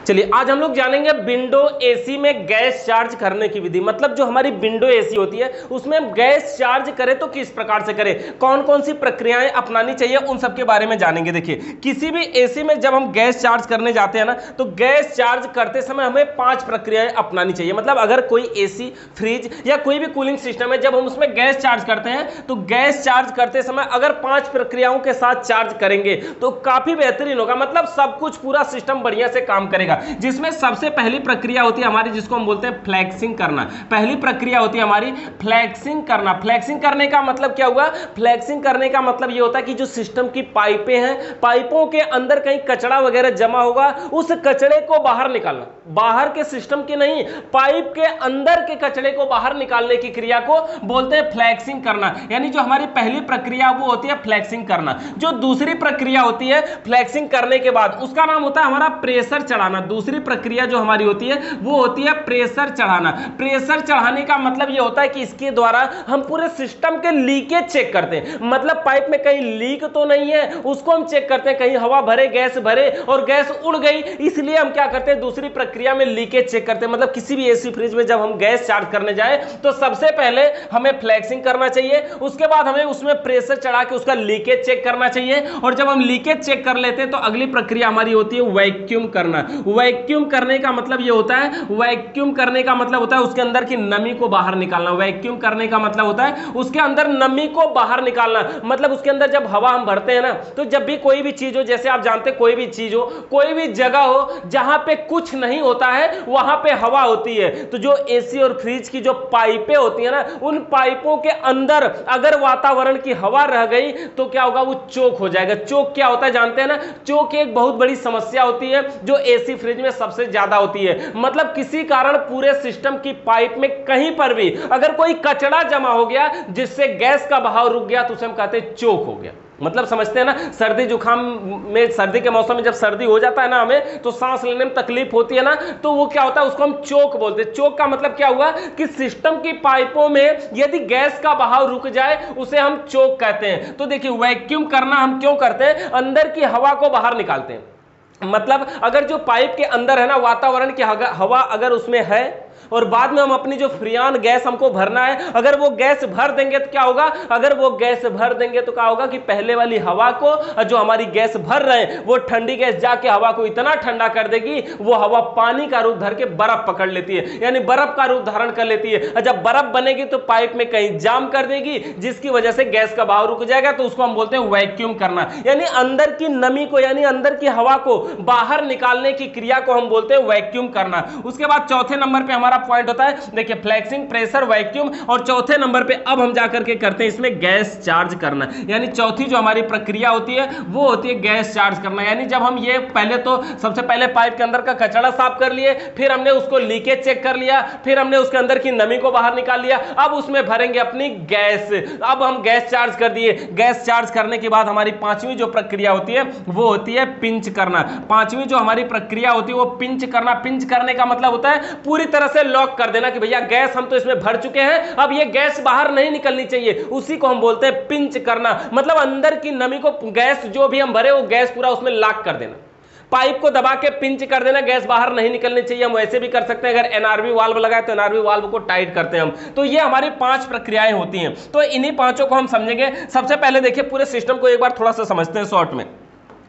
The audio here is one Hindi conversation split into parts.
चलिए आज हम लोग जानेंगे विंडो एसी में गैस चार्ज करने की विधि। मतलब जो हमारी विंडो एसी होती है उसमें हम गैस चार्ज करें तो किस प्रकार से करें, कौन कौन सी प्रक्रियाएं अपनानी चाहिए, उन सब के बारे में जानेंगे। देखिए किसी भी एसी में जब हम गैस चार्ज करने जाते हैं ना, तो गैस चार्ज करते समय हमें 5 प्रक्रियाएं अपनानी चाहिए। मतलब अगर कोई एसी, फ्रिज या कोई भी कूलिंग सिस्टम है, जब हम उसमें गैस चार्ज करते हैं तो गैस चार्ज करते समय अगर 5 प्रक्रियाओं के साथ चार्ज करेंगे तो काफी बेहतरीन होगा। मतलब सब कुछ पूरा सिस्टम बढ़िया से काम करेगा। जिसमें सबसे पहली प्रक्रिया होती है हमारी, जिसको हम बोलते हैं फ्लैक्सिंग करना। पहली प्रक्रिया होती है हमारी फ्लैक्सिंग करना। फ्लैक्सिंग करने का मतलब क्या हुआ? फ्लैक्सिंग करने का मतलब यह होता है कि जो सिस्टम की पाइपें हैं, पाइपों के अंदर कहीं कचरा वगैरह जमा होगा, उस कचरे को बाहर निकालना। बाहर के सिस्टम के नहीं, पाइप के अंदर के कचरे को बाहर निकालने की क्रिया को बोलते हैं फ्लैक्सिंग करना। यानी जो हमारी पहली प्रक्रिया वो होती है फ्लैक्सिंग करना। जो दूसरी प्रक्रिया होती है फ्लैक्सिंग करने के बाद, उसका नाम होता है हमारा प्रेशर चढ़ाना। दूसरी प्रक्रिया जो हमारी होती है वो होती है प्रेशर चढ़ाना। प्रेशर चढ़ाने का मतलब ये होता है कि इसके द्वारा हम पूरे सिस्टम के लीकेज चेक करते हैं। मतलब पाइप में कहीं लीक तो नहीं है, उसको हम चेक करते हैं। कहीं हवा भरे, गैस भरे और गैस उड़ गई, इसलिए हम क्या करते हैं, दूसरी प्रक्रिया में लीकेज चेक करते हैं। मतलब किसी भी एसी फ्रिज में जब हम गैस चार्ज करने जाए तो सबसे पहले हमें फ्लैक्सिंग करना चाहिए। उसके बाद हमें उसमें प्रेशर चढ़ा के उसका लीकेज चेक करना चाहिए। और जब हम लीकेज चेक कर लेते हैं तो अगली प्रक्रिया हमारी होती है वैक्यूम करना। वैक्यूम करने का मतलब ये होता है, वैक्यूम करने का मतलब होता है उसके अंदर की नमी को बाहर निकालना। वैक्यूम करने का मतलब होता है उसके अंदर नमी को बाहर निकालना। मतलब उसके अंदर जब हवा हम भरते हैं ना, तो जब भी कोई भी चीज हो, जैसे आप जानते हैं कोई भी चीज हो, कोई भी जगह हो जहां पे कुछ नहीं होता है वहां पे हवा होती है। तो जो एसी और फ्रिज की जो पाइपें होती है ना, उन पाइपों के अंदर अगर वातावरण की हवा रह गई तो क्या होगा, वो चोक हो जाएगा। चोक क्या होता है जानते हैं ना? चोक एक बहुत बड़ी समस्या होती है जो एसी फ्रिज में सबसे ज्यादा होती है। मतलब किसी कारण पूरे सिस्टम की पाइप में कहीं पर भी अगर कोई कचरा जमा हो गया जिससे गैस का बहाव रुक गया तो उसे हम कहते हैं चोक हो गया। मतलब समझते हैं ना, सर्दी जुकाम में, सर्दी के मौसम में जब सर्दी हो जाता है ना हमें, तो सांस लेने में तकलीफ होती है ना, तो वो क्या होता है, उसको हम चोक बोलते हैं। चोक का मतलब क्या हुआ कि सिस्टम की पाइपों में यदि गैस का बहाव रुक जाए उसे हम चोक कहते हैं। तो देखिए वैक्यूम करना हम क्यों करते हैं? अंदर की हवा को बाहर निकालते हैं। मतलब अगर जो पाइप के अंदर है ना, वातावरण की हवा अगर उसमें है और बाद में हम अपनी जो फ्रियान गैस हमको भरना है, अगर वो गैस भर देंगे तो क्या होगा, अगर वो गैस भर देंगे तो क्या होगा कि पहले वाली हवा को, जो हमारी गैस भर रहे हैं, वो ठंडी गैस जाके हवा को इतना ठंडा कर देगी, वो हवा पानी का रूप धर के बर्फ पकड़ लेती है, यानी बर्फ का रूप धारण कर लेती है। और जब बर्फ बनेगी तो पाइप में कहीं जाम कर देगी, जिसकी वजह से गैस का बहाव रुक जाएगा। तो उसको हम बोलते हैं वैक्यूम करना। यानी अंदर की नमी को, यानी अंदर की हवा को बाहर निकालने की क्रिया को हम बोलते हैं वैक्यूम करना। उसके बाद चौथे नंबर पे हमारा पॉइंट होता है, देखिए फ्लैक्सिंग, प्रेशर, वैक्यूम। और चौथे नंबर पे अब हम जाकर के करते हैं इसमें गैस चार्ज करना। यानी चौथी जो हमारी प्रक्रिया होती है वो होती है गैस चार्ज करना। यानी जब हम ये पहले तो सबसे पहले पाइप के अंदर का कचरा साफ कर लिए, फिर हमने उसको लीकेज चेक कर लिया, फिर हमने उसके अंदर की नमी को बाहर निकाल लिया, अब उसमें भरेंगे अपनी गैस। अब हम गैस चार्ज कर दिए। गैस चार्ज करने के बाद हमारी पांचवी जो प्रक्रिया होती है वो होती है पिंच करना। पांचवी जो हमारी प्रक्रिया होती है वो पिंच करना। पिंच करने का मतलब होता है पूरी तरह से लॉक कर देना कि भैया गैस हम तो इसमें भर चुके हैं, अब ये गैस बाहर नहीं निकलनी चाहिए। उसी को हम बोलते हैं पिंच करना। मतलब अंदर की नमी को, गैस जो भी हम भरे वो गैस पूरा उसमें लॉक कर देना, पाइप को दबा के पिंच कर देना, गैस बाहर नहीं निकलनी चाहिए। हम वैसे भी कर सकते हैं, अगर एनआरवी वाल्व लगाए तो एनआरवी वाल्व को टाइट करते हैं हम। तो ये हमारी 5 प्रक्रियाएं होती हैं। तो इन्हीं पांचों को हम समझेंगे। सबसे पहले देखिए पूरे सिस्टम को एक बार थोड़ा सा समझते हैं शॉर्ट में।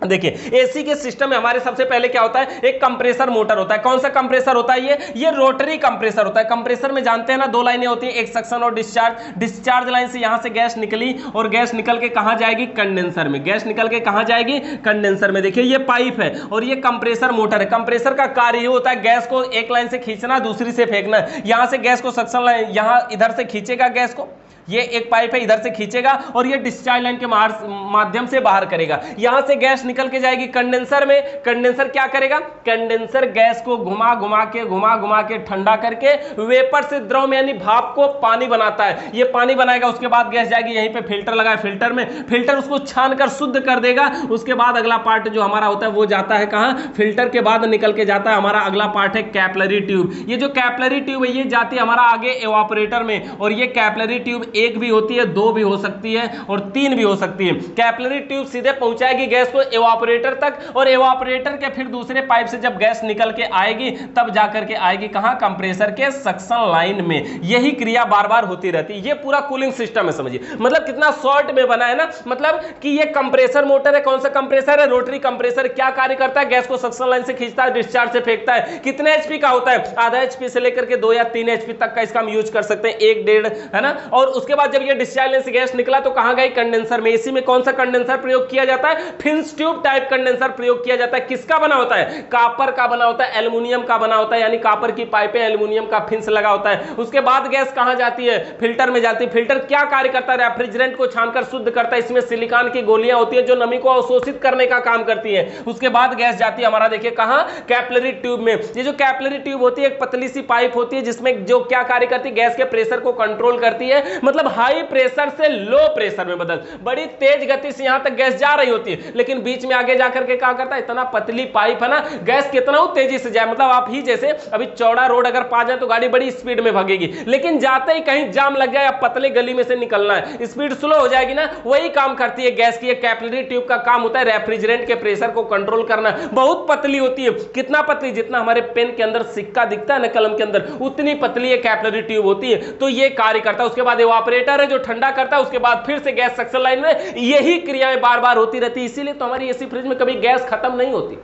देखिए एसी के सिस्टम में हमारे सबसे पहले क्या होता है, एक कंप्रेसर मोटर होता है। कौन सा कंप्रेसर होता है? ये रोटरी कंप्रेसर होता है। कंप्रेसर में जानते हैं ना, 2 लाइनें होती हैं, एक सक्शन और डिस्चार्ज। डिस्चार्ज लाइन से यहां से गैस निकली और गैस निकल के कहां जाएगी, कंडेंसर में। गैस निकल के कहां जाएगी, कंडेंसर में। देखिए ये पाइप है और ये कंप्रेसर मोटर है। कंप्रेसर का कार्य ये होता है गैस को एक लाइन से खींचना, दूसरी से फेंकना। यहां से गैस को सक्शन लाइन, यहां इधर से खींचेगा गैस को, ये एक पाइप है, इधर से खींचेगा और ये डिस्चार्ज लाइन के माध्यम से बाहर करेगा। यहां से गैस निकल के जाएगी कंडेंसर में। कंडेंसर क्या करेगा, कंडेंसर गैस को घुमा घुमा के ठंडा करके वेपर से द्रव में यानी भाप को पानी बनाता है। ये पानी बनाएगा, उसके बाद गैस जाएगी, यहीं पे फिल्टर लगा है, फिल्टर में, फिल्टर उसको छान कर शुद्ध कर देगा। उसके बाद अगला पार्ट जो हमारा होता है वो जाता है कहां, फिल्टर के बाद निकल के जाता है हमारा अगला पार्ट है कैपिलरी ट्यूब। ये जो कैपिलरी ट्यूब है ये जाती है हमारा आगे एवापोरेटर में, और ये कैपिलरी ट्यूब एक भी होती है, दो भी हो सकती है और तीन भी हो सकती है। कैपिलरी ट्यूब सीधे पहुंचाएगी गैस को एवापोरेटर तक, और एवापोरेटर के फिर दूसरे पाइप से जब गैस निकल के आएगी तब जाकर के आएगी कहां, कंप्रेसर के सक्शन लाइन में। यही क्रिया बार बार होती रहती है। ये पूरा कूलिंग सिस्टम है, समझिए मतलब कितना शॉर्ट में बना है ना। मतलब कि ये कंप्रेसर मोटर है, कौन सा कंप्रेसर है, रोटरी कंप्रेसर। क्या कार्य करता है, गैस को सक्शन लाइन से खींचता है, डिस्चार्ज से फेंकता है। कितने एचपी का होता है, आधा एचपी से लेकर के 2 या 3 एचपी तक का इसका हम यूज कर सकते हैं, 1-1.5 है ना। और उसके बाद जब ये डिस्चार्ज लाइन से गैस निकला तो कहां गई, कंडेंसर में। एसी में कौन सा कंडेंसर प्रयोग किया जाता है, फिन्स ट्यूब टाइप कंडेंसर प्रयोग किया जाता है। किसका बना होता है, कॉपर का बना होता है, एल्युमिनियम का बना होता है, यानी कॉपर की पाइपें, एल्युमिनियम का फिन्स लगा होता है। उसके बाद गैस कहां जाती है, फिल्टर में जाती है। फिल्टर क्या कार्य करता है, रेफ्रिजरेंट को छानकर शुद्ध करता है। इसमें सिलिकॉन की गोलियां होती है जो नमी को अवशोषित करने का काम करती है। उसके बाद गैस जाती है हमारा, देखिए कहां, कैपिलरी ट्यूब में। ये जो कैपिलरी ट्यूब होती है एक पतली सी पाइप होती है जिसमें जो क्या कार्य करती है, गैस के प्रेशर को कंट्रोल करती है। मतलब हाई प्रेशर से लो प्रेशर में बदल, बड़ी तेज गति से यहां तक गैस जा रही होती है, लेकिन बीच में आगे जाकर के क्या करता है, इतना पतली पाइप है ना, गैस कितना तेजी से जाए। मतलब आप ही जैसे अभी चौड़ा रोड अगर पा जाए तो गाड़ी बड़ी स्पीड में भागेगी, लेकिन जाते ही कहीं जाम लग जाए या पतले गली में से निकलना है, स्पीड स्लो हो जाएगी ना। वही काम करती है गैस की। कैपिलरी ट्यूब का काम होता है रेफ्रिजरेंट के प्रेशर को कंट्रोल करना। बहुत पतली होती है, कितना पतली, जितना हमारे पेन के अंदर सिक्का दिखता है ना कलम के अंदर, उतनी पतली कैपिलरी ट्यूब होती है। तो ये कार्य करता है। उसके बाद इवापोरेटर है जो ठंडा करता है, उसके बाद फिर से गैस सक्शन लाइन में। यही क्रियाएं बार बार होती रहती है। इसीलिए तो हमारी एसी फ्रिज में कभी गैस खत्म नहीं होती,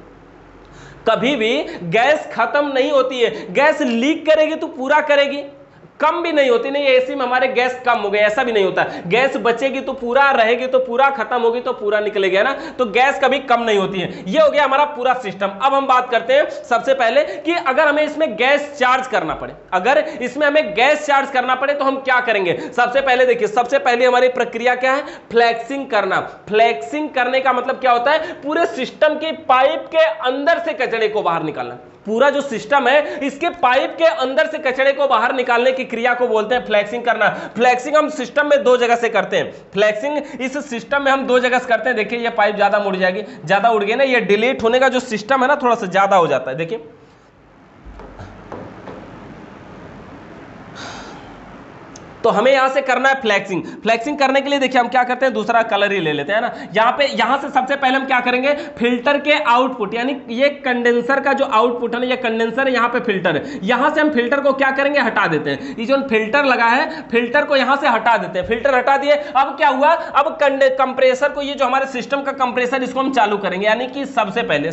कभी भी गैस खत्म नहीं होती है। गैस लीक करेगी तो पूरा करेगी, कम भी नहीं होती। नहीं एसी में हमारे गैस कम हो गए ऐसा भी नहीं होता। गैस बचेगी तो पूरा रहेगी, तो पूरा, खत्म होगी तो पूरा निकलेगा ना। तो गैस कभी कम नहीं होती है। ये हो गया हमारा पूरा सिस्टम। अब हम बात करते हैं सबसे पहले कि अगर हमें इसमें गैस चार्ज करना पड़े, अगर इसमें हमें गैस चार्ज करना पड़े तो हम क्या करेंगे। सबसे पहले देखिए, सबसे पहले हमारी प्रक्रिया क्या है, फ्लैक्सिंग करना। फ्लैक्सिंग करने का मतलब क्या होता है, पूरे सिस्टम की पाइप के अंदर से कचरे को बाहर निकालना। पूरा जो सिस्टम है इसके पाइप के अंदर से कचरे को बाहर निकालने की क्रिया को बोलते हैं फ्लैक्सिंग करना। फ्लैक्सिंग हम सिस्टम में 2 जगह से करते हैं। फ्लैक्सिंग इस सिस्टम में हम 2 जगह से करते हैं। देखिए ये पाइप ज्यादा मुड़ जाएगी, ज्यादा उड़ गई ना, ये डिलीट होने का जो सिस्टम है ना थोड़ा सा ज्यादा हो जाता है। देखिए तो हमें यहां से करना है फ्लैक्सिंग। फ्लैक्सिंग करने के लिए देखिए हम क्या करते हैं, दूसरा कलर ही ले लेते हैं ना। यहां से सबसे पहले हम क्या करेंगे, फिल्टर के आउटपुट, यानी ये कंडेंसर का जो आउटपुट है ना, ये कंडेंसर है, यहां पे फिल्टर है, यहां से हम फिल्टर को क्या करेंगे, हटा देते हैं। ये जो फिल्टर लगा है, फिल्टर को यहां से हटा देते हैं। फिल्टर हटा दिए, अब क्या हुआ, अब कंप्रेसर को, ये जो हमारे सिस्टम का कंप्रेसर, इसको हम चालू करेंगे। यानी कि सबसे पहले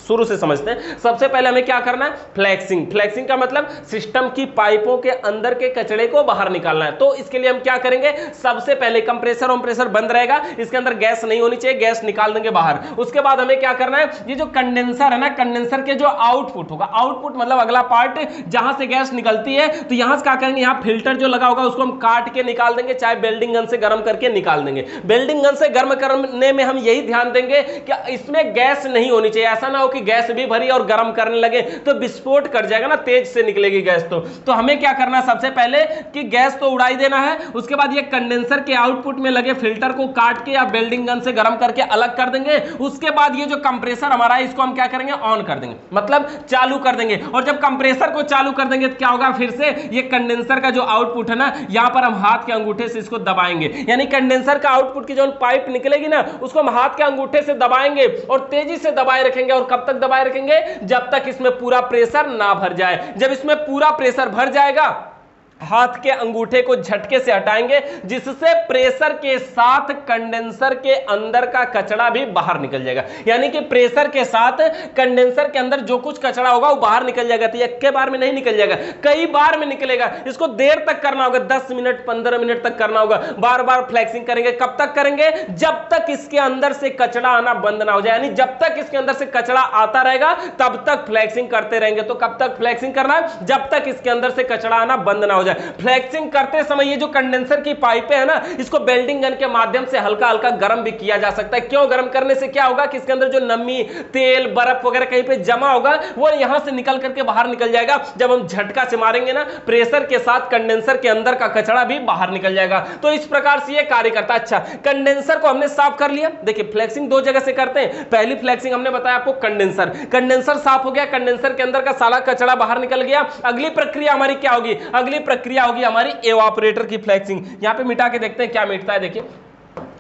शुरू से समझते हैं। सबसे पहले हमें क्या करना है, फ्लैक्सिंग। फ्लैक्सिंग का मतलब सिस्टम की पाइपों के अंदर के कचरे को बाहर निकालना है। तो इसके लिए हम क्या करेंगे, सबसे पहले कंप्रेसर कंप्रेसर बंद रहेगा, इसके अंदर गैस नहीं होनी चाहिए, गैस निकाल देंगे बाहर। उसके बाद हमें क्या करना है, ये जो कंडेंसर है ना, कंडेंसर के जो आउटपुट होगा, आउटपुट मतलब अगला पार्ट जहां से गैस निकलती है, तो यहां से क्या करेंगे, यहां फिल्टर जो लगा होगा उसको हम काट के निकाल देंगे, चाहे वेल्डिंग गन से गर्म करके निकाल देंगे। वेल्डिंग गन से गर्म करने में हम यही ध्यान देंगे कि इसमें गैस नहीं होनी चाहिए। ऐसा ना हो कि गैस भी भरी और गर्म करने लगे तो विस्फोट कर जाएगा ना, तेज से निकलेगी गैस। तो हमें क्या करना है, सबसे पहले कि गैस तो उड़ाई देना है। उसके बाद ये कंडेंसर के आउटपुट में लगे फिल्टर को काट के या वेल्डिंग गन से गर्म करके अलग कर देंगे। उसके बाद ये जो कंप्रेसर हमारा है इसको हम क्या करेंगे, ऑन कर देंगे, मतलब चालू कर देंगे। और जब कंप्रेसर को चालू कर देंगे तो क्या होगा, फिर से ये कंडेंसर का जो आउटपुट है ना, यहां पर हम हाथ के अंगूठे से इसको दबाएंगे। यानी कंडेंसर का आउटपुट की जो पाइप निकलेगी ना, उसको हम हाथ के अंगूठे से दबाएंगे और तेजी से दबाए रखेंगे। और कब तक दबाए रखेंगे, जब तक इसमें पूरा प्रेशर ना भर जाए। जब इसमें पूरा प्रेशर भर जाएगा, हाथ के अंगूठे को झटके से हटाएंगे, जिससे प्रेशर के साथ कंडेंसर के अंदर का कचरा भी बाहर निकल जाएगा। यानी कि प्रेशर के साथ कंडेंसर के अंदर जो कुछ कचरा होगा वो बाहर निकल जाएगा। तो एक के बार में नहीं निकल जाएगा, कई बार में निकलेगा। इसको देर तक करना होगा, 10 मिनट 15 मिनट तक करना होगा। बार बार फ्लैक्सिंग करेंगे। कब तक करेंगे, जब तक इसके अंदर से कचरा आना बंद ना हो जाए। यानी जब तक इसके अंदर से कचरा आता रहेगा तब तक फ्लैक्सिंग करते रहेंगे। तो कब तक फ्लैक्सिंग करना है, जब तक इसके अंदर से कचरा आना बंद ना हो। फ्लैक्सिंग करते समय ये जो कंडेंसर की पाइपें है ना, इसको वेल्डिंग गन के माध्यम से हल्का हल्का गर्म भी किया जा सकता है। क्यों, गर्म करने से क्या होगा कि इसके अंदर जो नमी, तेल, बर्फ वगैरह कहीं पे जमा होगा वो यहां से निकल करके बाहर निकल जाएगा। जब हम झटका से मारेंगे ना, प्रेशर के साथ कंडेंसर के अंदर का कचरा भी बाहर निकल जाएगा। तो इस प्रकार से ये कार्य करता है। अच्छा, कंडेंसर को हमने साफ कर लिया। देखिए फ्लैक्सिंग 2 जगह से करते हैं। पहली फ्लैक्सिंग हमने बताया आपको, कंडेंसर साफ हो गया, कंडेंसर के अंदर का सारा कचरा बाहर निकल गया। अगली प्रक्रिया हमारी क्या होगी, अगली प्रक्रिया होगी हमारी एवापोरेटर की फ्लेक्सिंग। यहां पे मिटा के देखते हैं क्या मिटता है। देखिए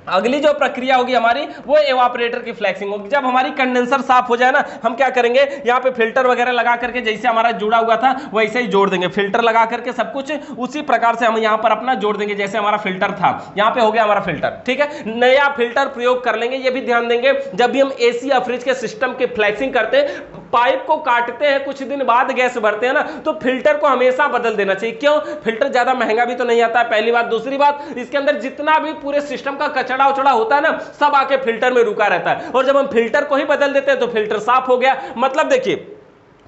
अगली जो प्रक्रिया होगी हमारी वो एवापोरेटर की फ्लेक्सिंग होगी। जब हमारी कंडेंसर साफ हो जाए ना, हम क्या करेंगे, यहाँ पे फिल्टर वगैरह लगा करके जैसे हमारा जुड़ा हुआ था वैसे ही जोड़ देंगे। फिल्टर लगा करके सब कुछ उसी प्रकार से हम यहाँ पर अपना जोड़ देंगे जैसे हमारा फिल्टर था। यहाँ पे हो गया हमारा फिल्टर, ठीक है। नया फिल्टर प्रयोग कर लेंगे। ये भी ध्यान देंगे जब भी हम एसी या फ्रिज के सिस्टम की फ्लेक्सिंग करते हैं, पाइप को काटते हैं, कुछ दिन बाद गैस भरते हैं ना, तो फिल्टर को हमेशा बदल देना चाहिए। क्यों? फिल्टर ज्यादा महंगा भी तो नहीं आता है, पहली बात। दूसरी बात, इसके अंदर जितना भी पूरे सिस्टम का कचड़ा उचड़ा होता है ना, सब आके फिल्टर में रुका रहता है। और जब हम फिल्टर को ही बदल देते हैं तो फिल्टर साफ हो गया। मतलब देखिए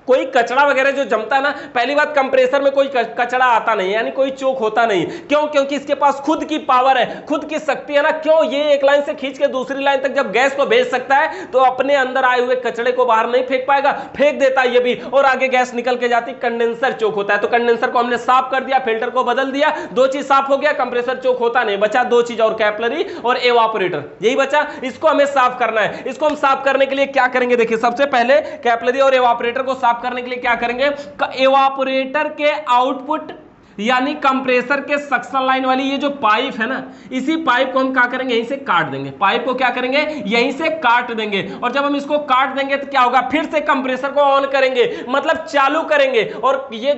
कोई कचरा वगैरह जो जमता है ना, पहली बात कंप्रेसर में कोई कचरा आता नहीं, यानी कोई चोक होता नहीं। क्यों? क्योंकि इसके पास खुद की पावर है, खुद की शक्ति है ना। क्यों? ये एक लाइन से खींच के दूसरी लाइन तक जब गैस को भेज सकता है तो अपने अंदर आए हुए कचड़े को बाहर नहीं फेंक पाएगा, फेंक देता है ये भी, और आगे गैस निकल के जाती। कंडेंसर चोक होता है, तो कंडेंसर को हमने साफ कर दिया, फिल्टर को बदल दिया, दो चीज साफ हो गया, कंप्रेसर चोक होता नहीं, बचा दो चीज और, कैपिलरी और एवापोरेटर, यही बचा। इसको हमें साफ करना है। इसको हम साफ करने के लिए क्या करेंगे? देखिए सबसे पहले कैपिलरी और एवापोरेटर को साफ करने के लिए क्या करेंगे, एवापोरेटर के आउटपुट यानी कंप्रेसर के सक्शन लाइन वाली ये जो पाइप है ना, इसी पाइप को हम क्या करेंगे, यहीं से काट देंगे। पाइप को क्या करेंगे, यहीं से काट देंगे। और जब हम इसको काट देंगे तो क्या होगा, फिर से कंप्रेसर को ऑन करेंगे, मतलब चालू करेंगे। और ये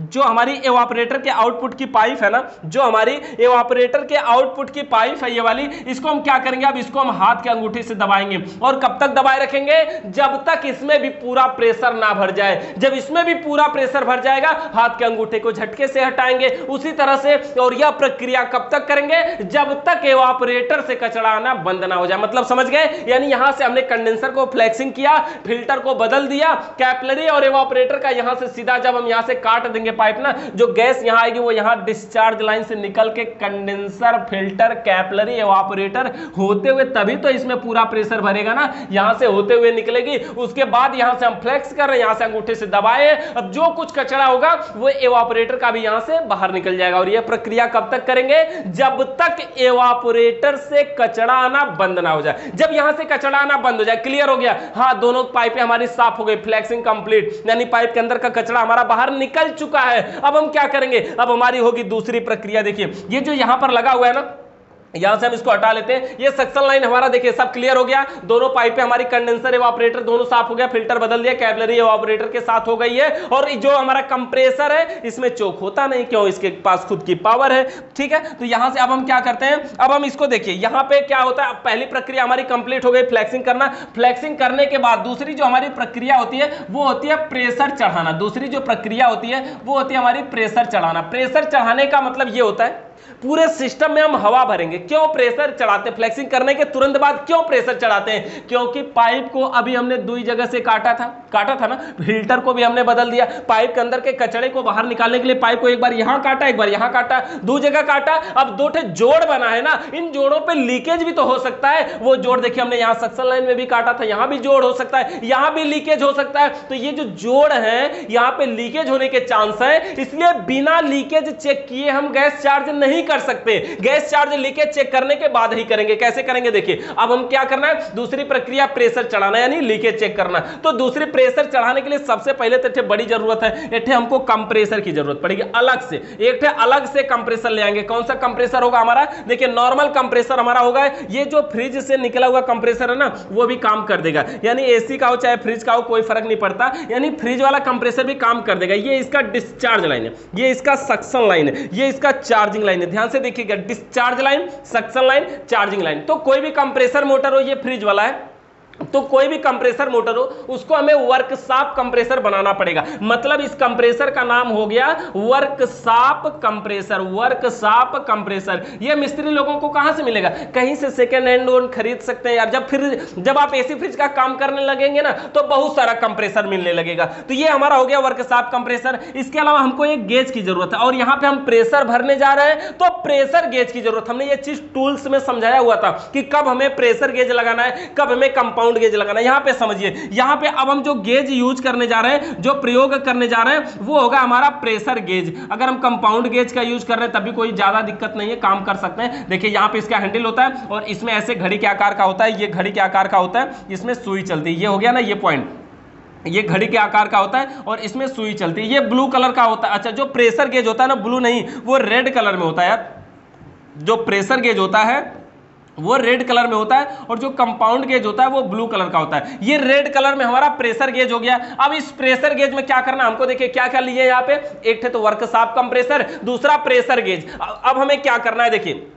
जो हमारी एवापोरेटर के आउटपुट की पाइप है ना, जो हमारी एवापोरेटर के आउटपुट की पाइप है ये वाली, इसको हम क्या करेंगे, अब इसको हम हाथ के अंगूठे से दबाएंगे। और कब तक दबाए रखेंगे? जब तक इसमें भी पूरा प्रेशर ना भर जाए। जब इसमें भी पूरा प्रेशर भर जाएगा, हाथ के अंगूठे को झटके से हटाएंगे। उसी तरह से, और यह प्रक्रिया कब तक करेंगे? जब तक एवापोरेटर से कचरा आना बंद ना हो जाए। मतलब समझ गए? यानी यहां से हमने कंडेंसर को फ्लेक्सिंग किया, फिल्टर को बदल दिया, कैपिलरी और एवापोरेटर का यहां से सीधा जब हम यहां से काट देंगे पाइप ना, जो गैस यहां आएगी वो यहां डिस्चार्ज लाइन से निकल के कंडेंसर, फिल्टर, कैपिलरी, एवापोरेटर होते हुए तभी तो इसमें पूरा प्रेशर भरेगा ना, यहां से होते हुए निकलेगी। उसके बाद यहां से हम फ्लेक्स कर रहे हैं, यहां से अंगूठे से दबाए, अब जो कुछ कचरा होगा वो एवापोरेटर का भी यहां से बाहर निकल जाएगा। और यह प्रक्रिया कब तक करेंगे? जब तक एवापोरेटर से कचरा आना बंद ना हो जाए। जब यहां से कचरा आना बंद हो जाए, क्लियर हो गया? हाँ, दोनों पाइपें हमारी साफ हो गई, फ्लेक्सिंग कंप्लीट, यानी पाइप के अंदर का कचरा हमारा बाहर निकल चुका है। अब हम क्या करेंगे? अब हमारी होगी दूसरी प्रक्रिया। देखिए ये जो यहां पर लगा हुआ है ना, यहां से हम इसको हटा लेते हैं। ये सक्शन लाइन हमारा देखिए सब क्लियर हो गया। दोनों पाइपें हमारी कंडेंसर एवापोरेटर दोनों साफ हो गया, फिल्टर बदल दिया, कैपिलरी एवापोरेटर के साथ हो गई है। और जो हमारा कंप्रेसर है इसमें चोक होता नहीं, क्यों? इसके पास खुद की पावर है, ठीक है। तो यहां से अब हम क्या करते हैं, अब हम इसको देखिए यहां पे क्या होता है। पहली प्रक्रिया हमारी कंप्लीट हो गई, फ्लेक्सिंग करना। फ्लेक्सिंग करने के बाद दूसरी जो हमारी प्रक्रिया होती है वो होती है प्रेशर चढ़ाना। दूसरी जो प्रक्रिया होती है वो होती है हमारी प्रेशर चढ़ाना। प्रेशर चढ़ाने का मतलब ये होता है पूरे सिस्टम में हम हवा भरेंगे। क्यों प्रेशर चढ़ाते? फ्लेक्सिंग करने के तुरंत बाद क्यों प्रेशर चढ़ाते हैं? क्योंकि पाइप को अभी हमने दो ही जगह से काटा था ना, फिल्टर को भी हमने बदल दिया। पाइप के अंदर के कचड़े को बाहर निकालने के लिए पाइप को एक बार यहां काटा, एक बार यहां काटा, दो जगह काटा। अब दो जोड़ बना है ना, इन जोड़ों पे लीकेज भी तो हो सकता है। वो जोड़ देखिए हमने यहां सक्शन लाइन में भी काटा था, यहां भी जोड़ हो सकता है, यहां भी लीकेज हो सकता है। तो ये जो जोड़ है यहां पे लीकेज होने के चांस है, इसलिए बिना लीकेज चेक किए हम गैस चार्ज नहीं कर सकते। गैस चार्ज लीकेज चेक करने के बाद ही करेंगे। कैसे करेंगे? देखिए अब हम क्या करना है, दूसरी प्रक्रिया प्रेशर चढ़ाना यानी लीकेज चेक करना। तो दूसरी प्रेशर चढ़ाने के लिए सबसे पहले तो बड़ी जरूरत है, एक हमको कंप्रेसर की जरूरत पड़ेगी अलग से। एक अलग से कंप्रेसर ले आएंगे। कौन सा कंप्रेसर होगा हमारा? देखिए नॉर्मल कंप्रेसर हमारा होगा। ये जो फ्रिज से निकला हुआ कंप्रेसर है ना, वो भी काम कर देगा। यानी एसी का हो चाहे फ्रिज का हो, कोई फर्क नहीं पड़ता, यानी फ्रिज वाला कंप्रेसर भी काम कर देगा। ये इसका डिस्चार्ज लाइन है, ये इसका सक्शन लाइन है, ये इसका चार्जिंग लाइन है। ध्यान से देखिएगा, discharge line, suction line, charging line. तो कोई भी कंप्रेसर मोटर हो, ये फ्रिज वाला है, तो कोई भी कंप्रेसर मोटर हो उसको हमें वर्कशॉप कंप्रेसर बनाना पड़ेगा। मतलब इस कंप्रेसर का नाम हो गया वर्कशॉप कंप्रेसर। वर्कशॉप कंप्रेसर ये मिस्त्री लोगों को कहां से मिलेगा? कहीं से सेकेंड हैंड लोन खरीद सकते हैं यार। जब आप एसी फ्रिज का काम करने लगेंगे ना तो बहुत सारा कंप्रेसर मिलने लगेगा। तो ये हमारा हो गया वर्कशॉप कंप्रेसर। इसके अलावा हमको एक गेज की जरूरत है, और यहां पे हम प्रेशर भरने जा रहे हैं तो प्रेशर गेज की जरूरत। हमने ये चीज टूल्स में समझाया हुआ था कि कब हमें प्रेशर गेज लगाना है, कब हमें कंपाउंड गेज लगाना है। यहां पे समझिए, यहां पे अब हम जो गेज यूज करने जा रहे हैं, जो प्रयोग करने जा रहे हैं, वो होगा हमारा प्रेशर गेज। अगर हम कंपाउंड गेज का यूज कर रहे हैं तब भी कोई ज्यादा दिक्कत नहीं है, काम कर सकते हैं। देखिए यहां पे इसका हैंडल होता है और इसमें ऐसे घड़ी के आकार का होता है, ये घड़ी के आकार का होता है, इसमें सुई चलती है। ये हो गया ना ये पॉइंट, ये घड़ी के आकार का होता है और इसमें सुई चलती है। ये ब्लू कलर का होता है। अच्छा, जो प्रेशर गेज होता है ना, ब्लू नहीं, वो रेड कलर में होता है यार। जो प्रेशर गेज होता है वो रेड कलर में होता है और जो कंपाउंड गेज होता है वो ब्लू कलर का होता है। ये रेड कलर में हमारा प्रेशर गेज हो गया। अब इस प्रेशर गेज में क्या करना हमको, देखिए क्या क्या लिए यहाँ पे, एक तो वर्कशॉप कंप्रेसर, दूसरा प्रेशर गेज। अब हमें क्या करना है, देखिए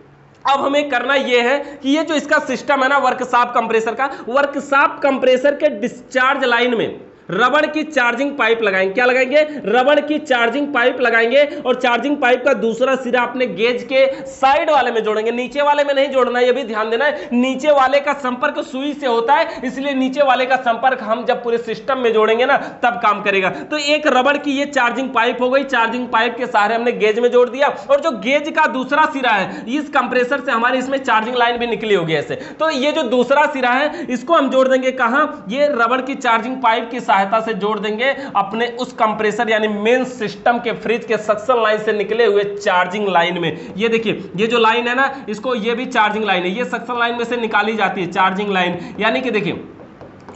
अब हमें करना यह है कि ये जो इसका सिस्टम है ना वर्कशॉप कंप्रेसर का, वर्कशॉप कंप्रेसर के डिस्चार्ज लाइन में रबड़ की चार्जिंग पाइप लगाएंगे। क्या लगाएंगे, रबड़ की चार्जिंग पाइप लगाएंगे और चार्जिंग पाइप का दूसरा सिरा अपने गेज के साइड वाले में जोड़ेंगे, नीचे वाले में नहीं जोड़ना है, ये भी ध्यान देना है। नीचे वाले का संपर्क सुई से होता है, इसलिए नीचे वाले का संपर्क हम जब पूरे सिस्टम में जोड़ेंगे ना तब काम करेगा। तो एक रबड़ की ये चार्जिंग पाइप हो गई, चार्जिंग पाइप के सहारे हमने गेज में जोड़ दिया और जो गेज का दूसरा सिरा है, इस कंप्रेसर से हमारी इसमें चार्जिंग लाइन भी निकली होगी ऐसे। तो ये जो दूसरा सिरा है इसको हम जोड़ देंगे कहां, ये रबड़ की चार्जिंग पाइप की सहायता से जोड़ देंगे अपने उस कंप्रेसर यानी मेन सिस्टम के फ्रिज के सक्शन लाइन से निकले हुए चार्जिंग लाइन में। ये देखिए ये जो लाइन है ना, इसको ये भी चार्जिंग लाइन है, ये सक्शन लाइन में से निकाली जाती है चार्जिंग लाइन। यानी कि देखिए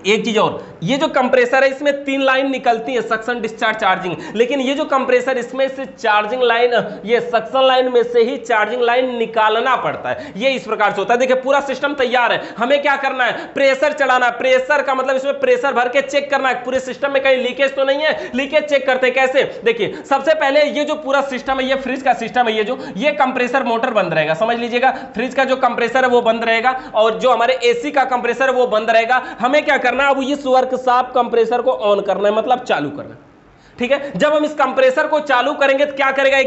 एक चीज और, ये जो कंप्रेसर है इसमें 3 लाइन निकलती है, सक्शन डिस्चार्ज चार्जिंग, लेकिन ये जो कंप्रेसर इसमें से चार्जिंग लाइन, ये सक्शन लाइन में से ही चार्जिंग लाइन निकालना पड़ता है। ये इस प्रकार से होता है। देखिए पूरा सिस्टम तैयार है, हमें क्या करना है, प्रेशर चढ़ाना है। प्रेशर का मतलब इसमें प्रेशर भर के चेक करना है पूरे सिस्टम में कहीं लीकेज तो नहीं है। लीकेज चेक करते हैं कैसे, देखिए सबसे पहले ये जो पूरा सिस्टम है, ये फ्रिज का सिस्टम है, ये कंप्रेसर मोटर बंद रहेगा, समझ लीजिएगा। फ्रिज का जो कंप्रेसर है वो बंद रहेगा और जो हमारे एसी का कंप्रेसर है वो बंद रहेगा। हमें क्या करना है, अब इस वर्कशॉप कंप्रेसर को ऑन करना है, मतलब चालू करना है, ठीक है। जब हम इस कंप्रेसर को चालू करेंगे तो क्या करेगा,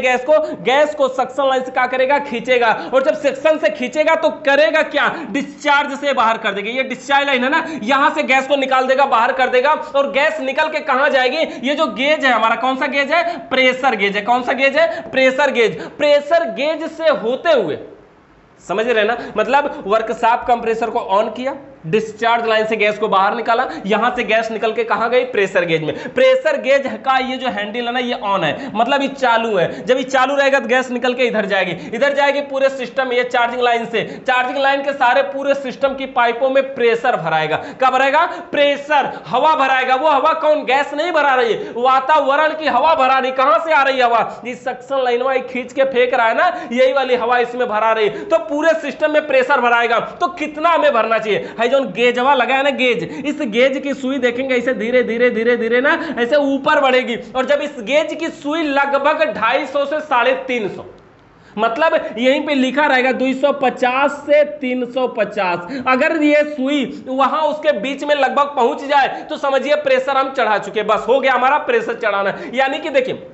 गैस को सक्शन लाइन से क्या करेगा, खींचेगा, और जब सेक्शन से खींचेगा तो करेगा क्या, डिस्चार्ज से बाहर कर देगा। ये डिस्चार्ज लाइन है ना, यहां से गैस को निकाल देगा, बाहर कर देगा, और गैस निकल के कहां जाएगी, ये जो गेज है हमारा, कौन सा गेज है, प्रेशर गेज है। कौन सा गेज है, प्रेशर गेज। प्रेशर गेज से होते हुए, समझ रहे ना, मतलब वर्कशॉप कंप्रेसर को ऑन किया, डिस्चार्ज लाइन से गैस को बाहर निकाला, यहां से गैस निकल के कहां गई, प्रेशर गेज में। प्रेशर गेज का ये जो हैंडल है ना ये ऑन है, मतलब ये चालू है। जब ये चालू रहेगा तो गैस निकल के इधर जाएगी पूरे सिस्टम में, ये चार्जिंग लाइन से, चार्जिंग लाइन के सारे पूरे सिस्टम की पाइपों में प्रेशर भराएगा। क्या भराएगा, प्रेशर, हवा भराएगा। वो हवा कौन, गैस नहीं भरा रही है, वातावरण की हवा भरा रही। कहां से आ रही है हवा, इस सक्शन लाइन में खींच के फेंक रहा है ना, यही वाली हवा इसमें भरा रही है। तो पूरे सिस्टम में प्रेशर भराएगा। तो कितना हमें भरना चाहिए, जो गेजवा लगा है ना, गेज, इस गेज की सुई देखेंगे ऐसे धीरे धीरे धीरे धीरे ना ऐसे ऊपर बढ़ेगी, और जब इस गेज की सुई लगभग 250 से 350, मतलब यहीं पे लिखा रहेगा 250 से 350, अगर ये सुई वहां उसके बीच में लगभग पहुंच जाए तो समझिए प्रेशर हम चढ़ा चुके, बस हो गया हमारा प्रेशर चढ़ाना। यानी कि देखिए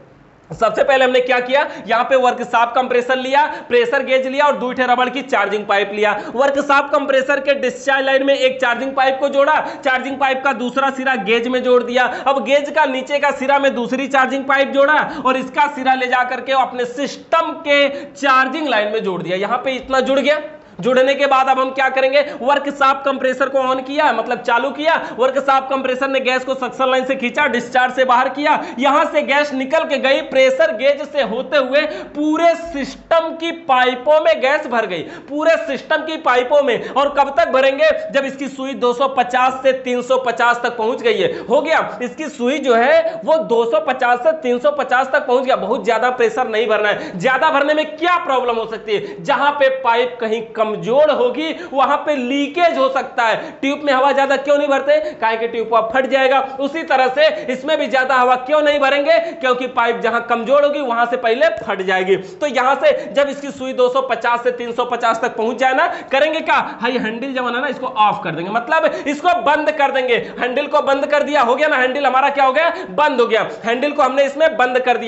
सबसे पहले हमने क्या किया, यहां पे वर्कशॉप कंप्रेसर लिया, प्रेशर गेज लिया और 2 रबड़ की चार्जिंग पाइप लिया। वर्कशॉप कंप्रेसर के डिस्चार्ज लाइन में एक चार्जिंग पाइप को जोड़ा, चार्जिंग पाइप का दूसरा सिरा गेज में जोड़ दिया। अब गेज का नीचे का सिरा में दूसरी चार्जिंग पाइप जोड़ा और इसका सिरा ले जाकर के अपने सिस्टम के चार्जिंग लाइन में जोड़ दिया। यहां पे इतना जुड़ गया। जुड़ने के बाद अब हम क्या करेंगे, वर्कशॉप कंप्रेसर को ऑन किया, मतलब चालू किया। वर्कशॉप कंप्रेसर ने गैस को सक्शन लाइन से खींचा, डिस्चार्ज से बाहर किया, यहां से गैस निकल के गई, प्रेशर गेज से होते हुए पूरे सिस्टम की पाइपों में गैस भर गई, पूरे सिस्टम की पाइपों में। और कब तक भरेंगे, जब इसकी सुई 250 से 350 तक पहुंच गई है। हो गया, इसकी सुई जो है वो 250 से 350 तक पहुंच गया। बहुत ज्यादा प्रेशर नहीं भरना है। ज्यादा भरने में क्या प्रॉब्लम हो सकती है, जहां पे पाइप कहीं कमजोर होगी वहां पे लीकेज हो सकता है। ट्यूब में हवा ज्यादा क्यों नहीं भरते, काहे कि ट्यूब फट जाएगा। उसी तरह से इसमें भी ज्यादा हवा क्यों नहीं भरेंगे, क्योंकि पाइप जहां कमजोर होगी वहां से पहले फट जाएगी। तो यहां से जब इसकी सुई 250 से 350 तक पहुंच जाए ना, करेंगे क्या, हाई हैंडल जब है ना इसको ऑफ कर देंगे, मतलब इसको बंद कर देंगे। हैंडल को बंद कर दिया, हो गया ना, हैंडल हमारा क्या हो गया, बंद हो गया। हैंडल को हमने इसमें बंद कर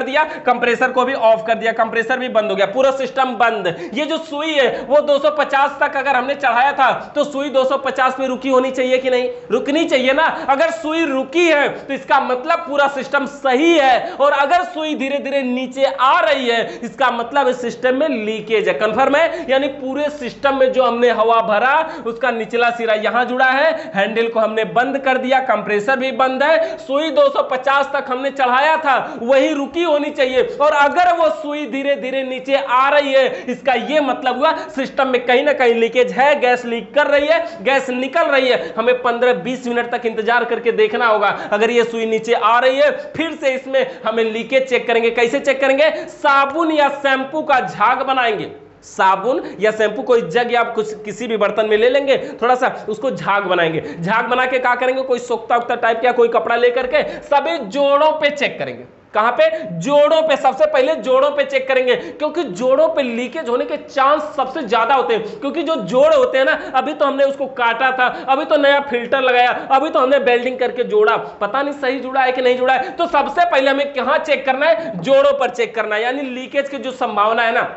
दिया, कंप्रेसर को भी ऑफ कर दिया, कंप्रेसर भी बंद हो गया, पूरा सिस्टम बंद। ये जो सुई है वो 250 तक अगर हमने चढ़ाया था तो सुई 250 में रुकी होनी चाहिए कि नहीं, रुकनी चाहिए ना। अगर सुई रुकी है तो इसका मतलब पूरा सिस्टम सही है, और अगर सुई धीरे धीरे नीचे आ रही है इसका मतलब इस सिस्टम में लीकेज है। कंफर्म है, यानी पूरे सिस्टम में जो हमने हवा भरा उसका निचला सिरा यहां जुड़ा है, हैंडल को हमने बंद कर दिया, कंप्रेसर भी बंद है, सुई 250 तक हमने चढ़ाया था वही रुकी होनी चाहिए। और अगर वो सुई धीरे धीरे नीचे आ रही है इसका यह मतलब हुआ सिस्टम में कहीं ना कहीं लीकेज है, गैस लीक कर रही है, गैस निकल रही है, हमें 15-20 मिनट तक इंतजार करके देखना होगा। अगर ये सुई नीचे आ रही है, फिर से इसमें हमें लीकेज चेक करेंगे। कैसे चेक करेंगे? साबुन या शैंपू का झाग बनाएंगे। साबुन या शैंपू कोई जग या कुछ किसी भी बर्तन में ले लेंगे, थोड़ा सा उसको झाग बनाएंगे। झाग बना के क्या करेंगे? कोई सोखता उगता टाइप का कोई कपड़ा लेकर के सभी जोड़ों पे चेक करेंगे। कहां पे? जोड़ों पे। सबसे पहले जोड़ों पे चेक करेंगे, क्योंकि जोड़ों पे लीकेज होने के चांस सबसे ज्यादा होते हैं। क्योंकि जो जोड़ होते हैं ना, अभी तो हमने उसको काटा था, अभी तो नया फिल्टर लगाया, अभी तो हमने वेल्डिंग करके जोड़ा, पता नहीं सही जुड़ा है कि नहीं जुड़ा है। तो सबसे पहले हमें कहां चेक करना है? जोड़ों पर चेक करना है। यानी लीकेज की जो संभावना है ना,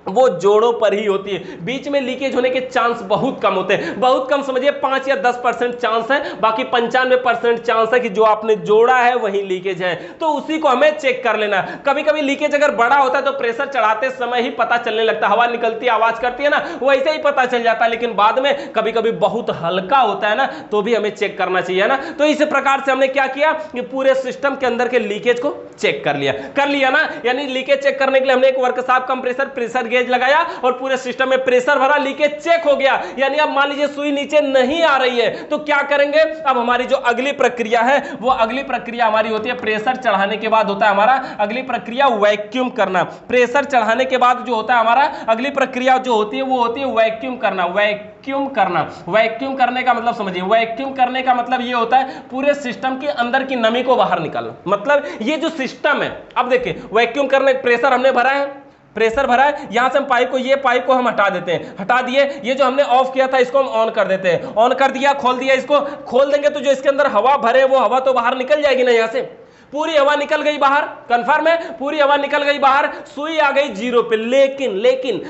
वो जोड़ों पर ही होती है। बीच में लीकेज होने के चांस बहुत कम होते हैं, बहुत कम, समझिए 5 या 10% चांस है, बाकी 95% चांस है कि जो आपने जोड़ा है वही लीकेज है। तो उसी को हमें चेक कर लेना। कभी कभी लीकेज अगर बड़ा होता है तो प्रेशर चढ़ाते समय ही पता चलने लगता है, हवा निकलती है, आवाज करती है ना, वैसे ही पता चल जाता है। लेकिन बाद में कभी कभी बहुत हल्का होता है ना, तो भी हमें चेक करना चाहिए ना। तो इस प्रकार से हमने क्या किया कि पूरे सिस्टम के अंदर के लीकेज को चेक कर लिया ना। यानी लीकेज चेक करने के लिए हमने एक वर्कशॉप कंप्रेसर प्रेशर गेज लगाया और पूरे सिस्टम में प्रेशर भरा, लीकेज चेक हो गया। यानी अब मान लीजिए सुई नीचे नहीं आ रही है, तो क्या करेंगे? अब हमारी जो अगली प्रक्रिया है, वो अगली प्रक्रिया हमारी होती है प्रेशर चढ़ाने के बाद होता है हमारा अगली प्रक्रिया वैक्यूम करना। प्रेशर चढ़ाने के बाद जो होता है हमारा अगली प्रक्रिया जो होती है, वो होती है वैक्यूम करना। वैक्यूम करने का मतलब समझिए, वैक्यूम करने का मतलब ये होता है पूरे सिस्टम के अंदर की नमी को बाहर निकालना। मतलब ये जो सिस्टम है, अब देखिए वैक्यूम करने, प्रेशर हमने भरा है, प्रेशर भरा है, यहां से हम ये पाइप को हम हटा देते हैं, हटा दिए, ये जो हमने ऑफ किया था इसको हम ऑन कर देते हैं, ऑन कर दिया, खोल दिया, इसको खोल देंगे तो जो इसके अंदर हवा भरे वो हवा तो बाहर निकल जाएगी ना। यहां से पूरी हवा निकल गई बाहर, कंफर्म है, पूरी हवा निकल गई बाहर, सुई आ गई जीरो पे।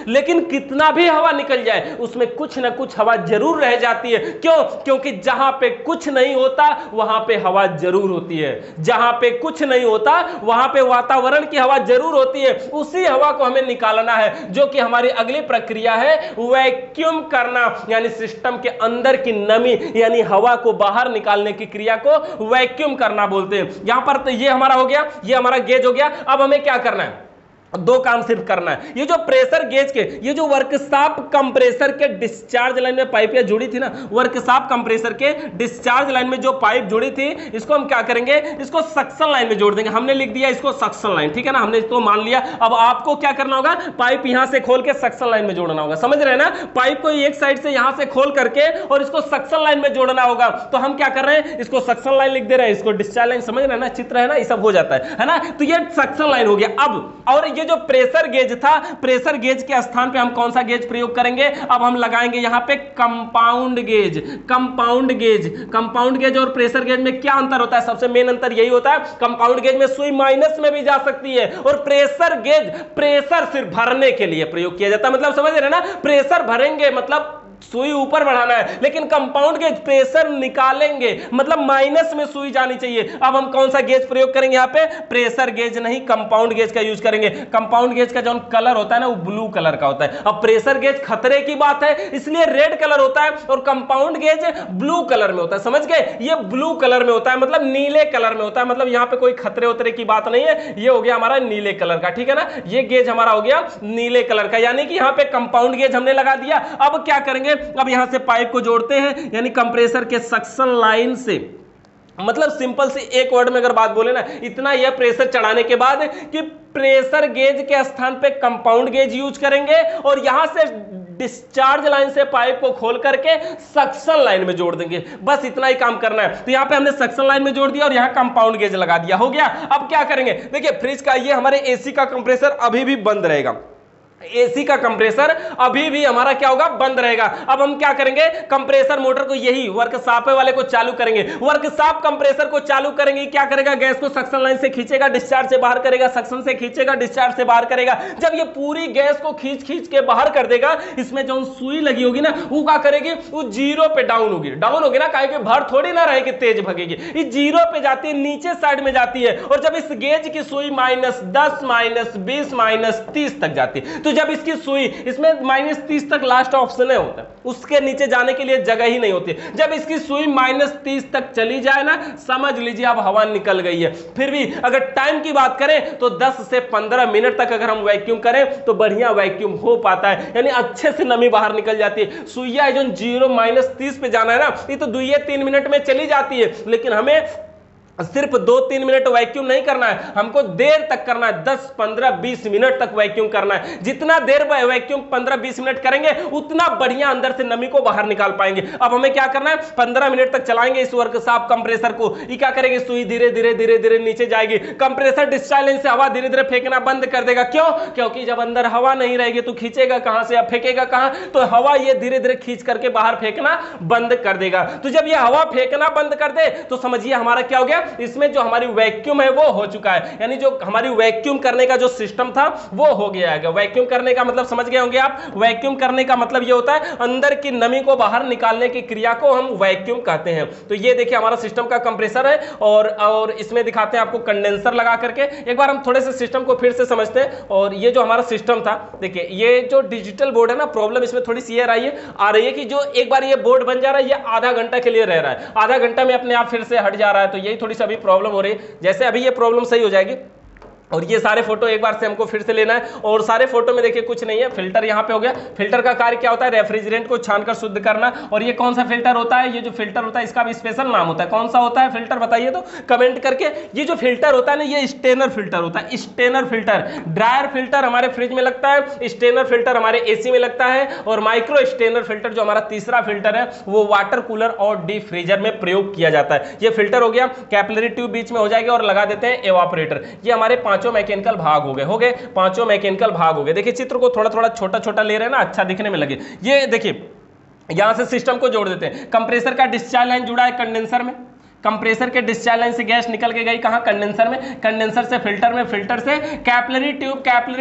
लेकिन कितना भी हवा निकल जाए उसमें कुछ ना कुछ हवा जरूर रह जाती है। क्यों? क्योंकि जहां पे कुछ नहीं होता वहां पे हवा जरूर होती है। जहां पे कुछ नहीं होता वहां पे वातावरण की हवा जरूर होती है। उसी हवा को हमें निकालना है, जो कि हमारी अगली प्रक्रिया है वैक्यूम करना। यानी सिस्टम के अंदर की नमी यानी हवा को बाहर निकालने की क्रिया को वैक्यूम करना बोलते हैं। यहां पर ये हमारा हो गया, ये हमारा गेज हो गया। अब हमें क्या करना है? दो काम सिर्फ करना है। ये जो प्रेशर गेज के, ये जो वर्कशॉप कंप्रेसर के डिस्चार्ज लाइन में पाइप जुड़ी थी ना, वर्कशॉप कंप्रेसर के डिस्चार्ज लाइन में जो पाइप जुड़ी थी, इसको हम क्या करेंगे? इसको सक्शन लाइन में जोड़ देंगे। हमने लिख दिया इसको सक्शन लाइन, ठीक है ना, हमने इसको मान लिया। अब आपको क्या करना होगा? पाइप यहां से खोल के सक्शन लाइन में जोड़ना होगा, समझ रहे हैं ना? पाइप को एक साइड से यहां से खोल करके और इसको सक्शन लाइन में जोड़ना होगा। तो हम क्या कर रहे हैं? इसको सक्शन लाइन लिख दे रहे हैं, इसको डिस्चार्ज लाइन, समझ रहे हैं ना? चित्र है ना, ये सब हो जाता है ना? तो ये सक्शन लाइन हो गया। अब और ये जो प्रेशर गेज था, प्रेशर गेज के स्थान पे हम कौन सा गेज प्रयोग करेंगे? अब हम लगाएंगे यहां पे कंपाउंड गेज। कंपाउंड गेज और प्रेशर गेज में क्या अंतर होता है? सबसे मेन अंतर यही होता है, कंपाउंड गेज में सुई माइनस में भी जा सकती है और प्रेशर गेज प्रेशर सिर्फ भरने के लिए प्रयोग किया जाता है। मतलब समझ रहे हैं ना? प्रेशर भरेंगे मतलब सुई ऊपर बढ़ाना है, लेकिन कंपाउंड गेज प्रेशर निकालेंगे मतलब माइनस में सुई जानी चाहिए। अब हम कौन सा गेज प्रयोग करेंगे? यहाँ पे प्रेशर गेज नहीं, कंपाउंड गेज का यूज करेंगे। कंपाउंड गेज का जो कलर होता है ना, वो ब्लू कलर का होता है। अब प्रेशर गेज खतरे की बात है इसलिए रेड कलर होता है और कंपाउंड गेज ब्लू कलर में होता है। समझ गए? ये ब्लू कलर में होता है, मतलब नीले कलर में होता है। मतलब यहाँ पे कोई खतरे उतरे की बात नहीं है। ये हो गया हमारा नीले कलर का, ठीक है ना? ये गेज हमारा हो गया नीले कलर का, यानी कि यहाँ पे कंपाउंड गेज हमने लगा दिया। अब क्या करेंगे? अब यहां से पाइप को जोड़ते हैं, यानी कंप्रेसर के सक्शन लाइन से। मतलब सिंपल सी एक वर्ड में अगर बात बोले ना, इतना यह प्रेशर चढ़ाने के बाद कि प्रेशर गेज के स्थान पे कंपाउंड गेज यूज करेंगे और यहां से डिस्चार्ज लाइन से पाइप को खोल करके सक्शन लाइन में जोड़ देंगे। बस इतना ही काम करना है। तो यहां पे हमने सक्शन लाइन में जोड़ दिया और यहां कंपाउंड गेज लगा दिया, हो गया। अब क्या करेंगे? देखिए फ्रिज का, ये हमारे एसी का कंप्रेसर अभी भी बंद रहेगा, एसी का कंप्रेसर अभी भी हमारा क्या होगा? बंद रहेगा। अब हम क्या करेंगे? कंप्रेसर मोटर को, यही वर्कशॉप वाले को चालू करेंगे। वर्कशॉप कंप्रेसर को चालू करेंगे, क्या करेगा? गैस को सक्शन लाइन से खींचेगा, डिस्चार्ज से बाहर करेगा, सक्शन से खींचेगा, डिस्चार्ज से बाहर करेगा। जब ये पूरी गैस को खींच के बाहर कर देगा, इसमें जो सुई लगी होगी ना, वो क्या करेगी? वो जीरो पे डाउन होगी ना, काहे कि भर थोड़ी ना रहे कि तेज भगेगी, ये जीरो पे जाती है, नीचे साइड में जाती है। और जब इस गेज की सुई -10, -20, -30 तक जाती है, तो तो जब इसकी सुई इसमें -30 तक लास्ट ऑप्शन है होता है, उसके नीचे जाने के लिए जगह ही नहीं होती। जब इसकी सुई -30 तक चली जाए ना, समझ लीजिए अब हवा निकल गई है। फिर भी अगर टाइम की बात करें तो 10 से 15 मिनट तक अगर हम वैक्यूम करें तो बढ़िया वैक्यूम हो पाता है, यानी अच्छे से नमी बाहर निकल जाती है। सुइया जो 0 -30 पे जाना है ना, ये तो 2-3 मिनट में चली जाती है, लेकिन हमें सिर्फ 2-3 मिनट वैक्यूम नहीं करना है, हमको देर तक करना है, 10, 15, 20 मिनट तक वैक्यूम करना है। जितना देर वैक्यूम 15-20 मिनट करेंगे उतना बढ़िया अंदर से नमी को बाहर निकाल पाएंगे। अब हमें क्या करना है, 15 मिनट तक चलाएंगे इस वर्कशॉप कंप्रेसर को। ये क्या करेंगे, सुई धीरे धीरे धीरे धीरे नीचे जाएगी, कंप्रेसर डिस्चार्ज लाइन से हवा धीरे धीरे फेंकना बंद कर देगा। क्यों? क्योंकि जब अंदर हवा नहीं रहेगी तो खींचेगा कहां से, अब फेंकेगा कहां, तो हवा ये धीरे धीरे खींच करके बाहर फेंकना बंद कर देगा। तो जब ये हवा फेंकना बंद कर दे तो समझिए हमारा क्या हो गया, इसमें जो हमारी वैक्यूम है वो हो चुका है, यानी जो हमारी वैक्यूम करने का जो सिस्टम था वो हो गया है। वैक्यूम करने का मतलब समझ गए होंगे आप, वैक्यूम करने का मतलब ये होता है अंदर की नमी को बाहर निकालने की क्रिया को हम वैक्यूम कहते हैं। तो ये देखिए हमारा सिस्टम का कंप्रेसर है और इसमें दिखाते हैं आपको कंडेंसर लगा करके। एक बार हम थोड़े से सिस्टम को फिर से समझते हैं। और ये जो हमारा सिस्टम था, देखिए ये जो डिजिटल बोर्ड है ना, प्रॉब्लम इसमें थोड़ी सी आ रही है कि जो एक बार ये बोर्ड बन जा रहा है ये आधा घंटा के लिए रह रहा है, आधा घंटा में अपने आप फिर से हट जा रहा है। तो यही थोड़ी सी अभी प्रॉब्लम हो रही है। जैसे अभी ये प्रॉब्लम सही हो जाएगी और ये सारे फोटो एक बार से हमको फिर से लेना है। और सारे फोटो में देखिए कुछ नहीं है, फिल्टर यहाँ पे हो गया। फिल्टर का कार्य क्या होता है, रेफ्रिजरेंट को छानकर शुद्ध करना। और ये कौन सा फिल्टर होता है, ये जो फिल्टर होता है इसका भी स्पेशल नाम होता है। कौन सा होता है फिल्टर, बताइए तो कमेंट करके। ये जो फिल्टर होता है ना, ये स्टेनर फिल्टर होता है, स्टेनर फिल्टर। ड्रायर फिल्टर हमारे फ्रिज में लगता है, स्टेनर फिल्टर हमारे एसी में लगता है, और माइक्रो स्टेनर फिल्टर जो हमारा तीसरा फिल्टर है वो वाटर कूलर और डीप फ्रीजर में प्रयोग किया जाता है। ये फिल्टर हो गया, कैपिलरी ट्यूब बीच में हो जाएगी और लगा देते हैं एवापोरेटर। ये हमारे पांचों मैकेनिकल भाग हो गए पांचों मैकेनिकल भाग हो गए। देखिए चित्र को थोड़ा थोड़ा छोटा छोटा ले रहे हैं ना, अच्छा दिखने में लगे। ये देखिए यहां से सिस्टम को जोड़ देते हैं। कंप्रेसर का डिस्चार्ज लाइन जुड़ा है कंडेंसर में, कंप्रेसर के डिस्चार्ज लाइन से गैस निकल के गई कहां, कंडेंसर में, कंडेंसर से फिल्टर में, फिल्टर से कैपिलरी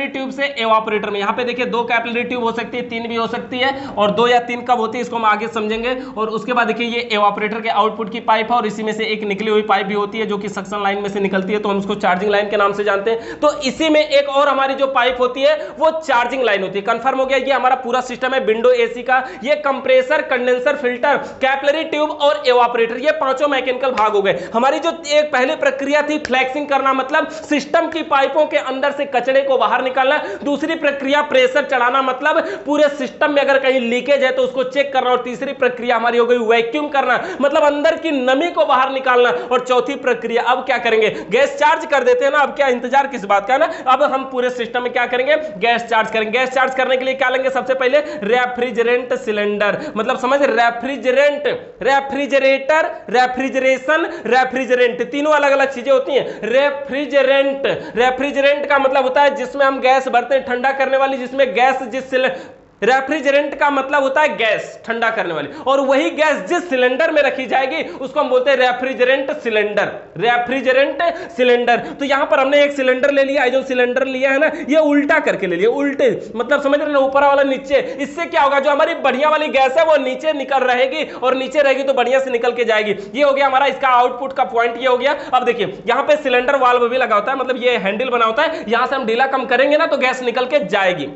ट्यूब से एवापोरेटर में। यहां पे देखिए 2 कैपिलरी ट्यूब हो सकती है, 3 भी हो सकती है, और 2 या 3 कब होती है इसको हम आगे समझेंगे। और उसके बाद देखिए ये एवापोरेटर के आउटपुट की पाइप है और इसी में से एक निकली हुई पाइप भी होती है जो कि सक्शन लाइन में से निकलती है, तो हम उसको चार्जिंग लाइन के नाम से जानते हैं। तो इसी में एक और हमारी जो पाइप होती है वो चार्जिंग लाइन होती है। कंफर्म हो गया, ये हमारा पूरा सिस्टम है विंडो एसी का। ये compressor, condenser, filter, capillary tube और एवापोरेटर, ये पांचों मैकेनिकल भाग हो गए। हमारी जो एक पहली प्रक्रिया थी फ्लैक्सिंग करना, मतलब सिस्टम की पाइपों के अंदर से कचरे को बाहर निकालना। दूसरी प्रक्रिया प्रेशर चढ़ाना, मतलब पूरे सिस्टम में अगर कहीं लीकेज है तो उसको चेक करना। और तीसरी प्रक्रिया हमारी हो गई वैक्यूम करना, मतलब अंदर की नमी को बाहर निकालना। और चौथी प्रक्रिया अब क्या करेंगे, गैस चार्ज कर देते हैं ना। अब क्या इंतजार किस बात का ना, अब हम पूरे सिस्टम में क्या करेंगे, गैस चार्ज करेंगे। गैस चार्ज करने के लिए क्या लेंगे, सबसे पहले रेफ्रिजरेंट सिलेंडर, मतलब समझ, रेफ्रिजरेंट, रेफ्रिजरेटर, रेफ्रिजरेशन, रेफ्रिजरेंट, तीनों अलग अलग चीजें होती हैं। रेफ्रिजरेंट, रेफ्रिजरेंट का मतलब होता है जिसमें हम गैस भरते हैं, ठंडा करने वाली, जिसमें गैस रेफ्रिजरेंट का मतलब होता है गैस ठंडा करने वाली, और वही गैस जिस सिलेंडर में रखी जाएगी उसको हम बोलते हैं रेफ्रिजरेंट सिलेंडर, रेफ्रिजरेंट सिलेंडर। तो यहां पर हमने एक सिलेंडर ले लिया, जो सिलेंडर लिया है ना ये उल्टा करके ले लिया, उल्टे मतलब समझ रहे ना, ऊपर वाला नीचे। इससे क्या होगा, जो हमारी बढ़िया वाली गैस है वो नीचे निकल रहेगी, और नीचे रहेगी तो बढ़िया से निकल के जाएगी। ये हो गया हमारा इसका आउटपुट का पॉइंट, ये हो गया। अब देखिए यहां पे सिलेंडर वाल्व भी लगा होता है, मतलब ये हैंडल बना होता है, यहां से हम ढीला कम करेंगे ना तो गैस निकल के जाएगी।